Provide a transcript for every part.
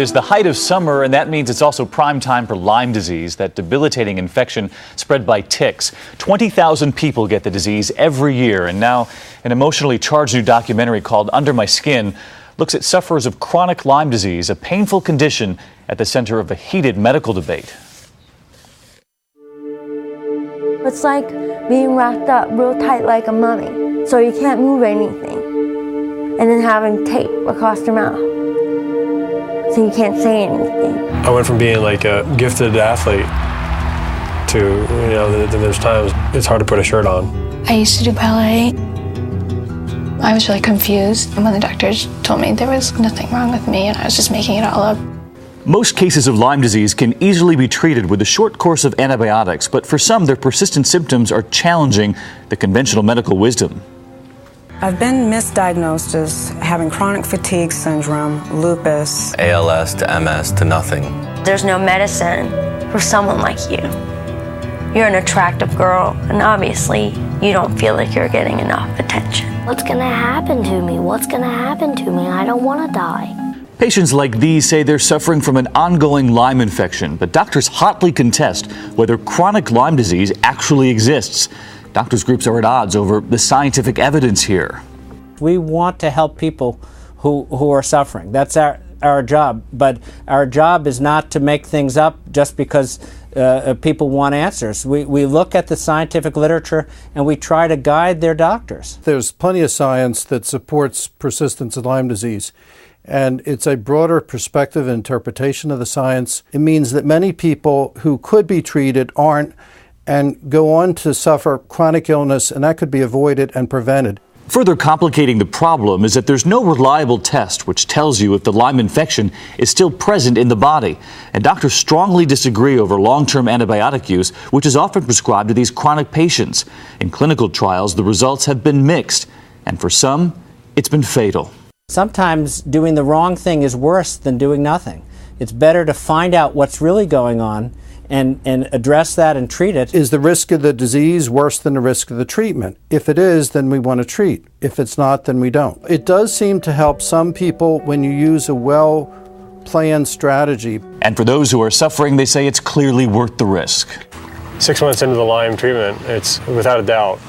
It is the height of summer, and that means it's also prime time for Lyme disease, that debilitating infection spread by ticks. 20,000 people get the disease every year, and now an emotionally charged new documentary called Under My Skin looks at sufferers of chronic Lyme disease, a painful condition at the center of a heated medical debate. It's like being wrapped up real tight like a mummy, so you can't move anything, and then having tape across your mouth, so you can't say anything. I went from being like a gifted athlete to, there's times it's hard to put a shirt on. I used to do ballet. I was really confused when the doctors told me there was nothing wrong with me and I was just making it all up. Most cases of Lyme disease can easily be treated with a short course of antibiotics, but for some, their persistent symptoms are challenging the conventional medical wisdom. I've been misdiagnosed as having chronic fatigue syndrome, lupus, ALS to MS to nothing. There's no medicine for someone like you. You're an attractive girl, and obviously you don't feel like you're getting enough attention. What's gonna happen to me? What's gonna happen to me? I don't wanna die. Patients like these say they're suffering from an ongoing Lyme infection, but doctors hotly contest whether chronic Lyme disease actually exists. Doctors' groups are at odds over the scientific evidence here. We want to help people who are suffering. That's our job. But our job is not to make things up just because people want answers. We look at the scientific literature and we try to guide their doctors. There's plenty of science that supports persistence of Lyme disease. And it's a broader perspective and interpretation of the science. It means that many people who could be treated aren't, and go on to suffer chronic illness, and that could be avoided and prevented. Further complicating the problem is that there's no reliable test which tells you if the Lyme infection is still present in the body. And doctors strongly disagree over long-term antibiotic use, which is often prescribed to these chronic patients. In clinical trials, the results have been mixed, and for some, it's been fatal. Sometimes doing the wrong thing is worse than doing nothing. It's better to find out what's really going on and address that and treat it. Is the risk of the disease worse than the risk of the treatment? If it is, then we want to treat. If it's not, then we don't. It does seem to help some people when you use a well-planned strategy. And for those who are suffering, they say it's clearly worth the risk. 6 months into the Lyme treatment, it's without a doubt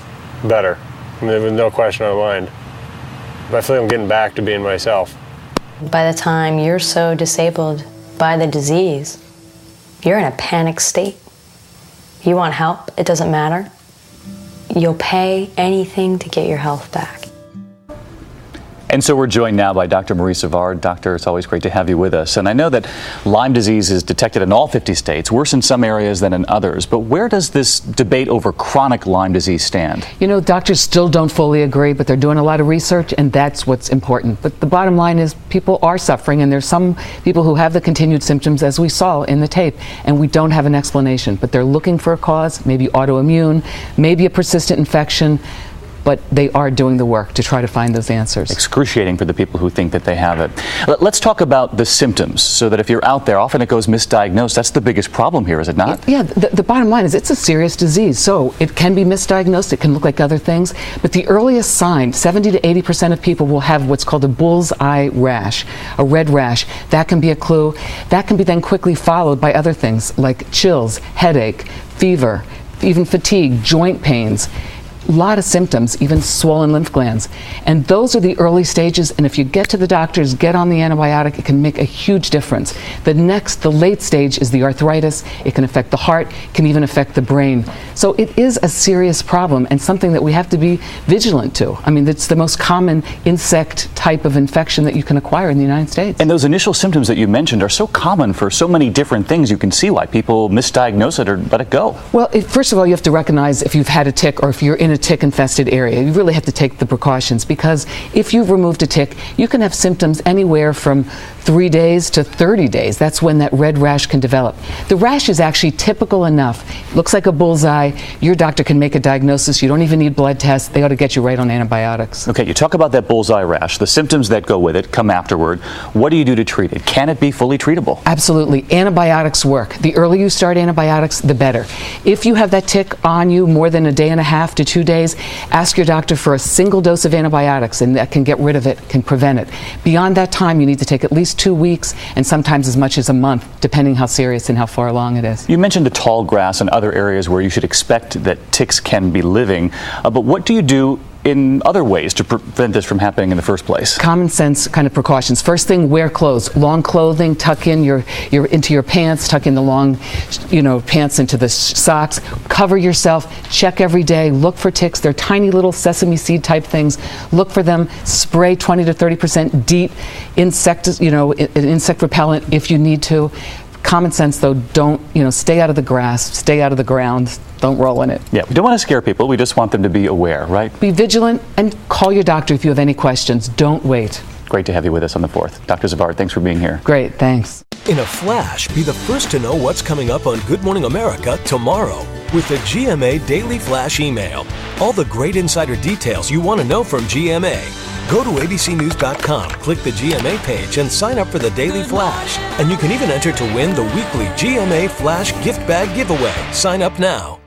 better. There's no question in my mind. But I feel like I'm getting back to being myself. By the time you're so disabled by the disease, you're in a panic state. You want help, it doesn't matter. You'll pay anything to get your health back. And so we're joined now by Dr. Marie Savard. Doctor, it's always great to have you with us. And I know that Lyme disease is detected in all 50 states, worse in some areas than in others. But where does this debate over chronic Lyme disease stand? You know, doctors still don't fully agree, but they're doing a lot of research, and that's what's important. But the bottom line is people are suffering, and there's some people who have the continued symptoms, as we saw in the tape, and we don't have an explanation. But they're looking for a cause, maybe autoimmune, maybe a persistent infection. But they are doing the work to try to find those answers. Excruciating for the people who think that they have it. Let's talk about the symptoms, so that if you're out there, often it goes misdiagnosed. That's the biggest problem here, is it not? Yeah, the bottom line is it's a serious disease, so it can be misdiagnosed, it can look like other things, but the earliest sign, 70 to 80% of people will have what's called a bullseye rash, a red rash. That can be a clue. That can be then quickly followed by other things like chills, headache, fever, even fatigue, joint pains. A lot of symptoms, even swollen lymph glands. And those are the early stages, and if you get to the doctors, get on the antibiotic, it can make a huge difference. The late stage is the arthritis. It can affect the heart, can even affect the brain. So it is a serious problem and something that we have to be vigilant to. I mean, it's the most common insect type of infection that you can acquire in the United States. And those initial symptoms that you mentioned are so common for so many different things. You can see why people misdiagnose it or let it go. Well, first of all, you have to recognize if you've had a tick or if you're in a tick-infested area. You really have to take the precautions, because if you've removed a tick, you can have symptoms anywhere from 3 days to 30 days. That's when that red rash can develop. The rash is actually typical enough. It looks like a bullseye. Your doctor can make a diagnosis. You don't even need blood tests. They ought to get you right on antibiotics. Okay, you talk about that bullseye rash. The symptoms that go with it come afterward. What do you do to treat it? Can it be fully treatable? Absolutely. Antibiotics work. The earlier you start antibiotics, the better. If you have that tick on you more than a day and a half to 2 days, ask your doctor for a single dose of antibiotics, and that can get rid of it, can prevent it. Beyond that time, you need to take at least sometimes 2 weeks, and sometimes as much as a month, depending how serious and how far along it is. You mentioned the tall grass and other areas where you should expect that ticks can be living, but what do you do in other ways to prevent this from happening in the first place? Common sense kind of precautions. First thing, wear clothes. Long clothing, tuck in into your pants, tuck in the long, pants into the socks. Cover yourself. Check every day. Look for ticks. They're tiny little sesame seed type things. Look for them. Spray 20 to 30% DEET insect repellent if you need to. Common sense, though, don't, stay out of the grass, stay out of the ground, don't roll in it. Yeah, we don't want to scare people. We just want them to be aware, right? Be vigilant and call your doctor if you have any questions. Don't wait. Great to have you with us on The Fourth. Dr. Zavard, thanks for being here. Great, thanks. In a flash, be the first to know what's coming up on Good Morning America tomorrow with the GMA Daily Flash email. All the great insider details you want to know from GMA. Go to abcnews.com, click the GMA page, and sign up for the Daily Flash. And you can even enter to win the weekly GMA Flash gift bag giveaway. Sign up now.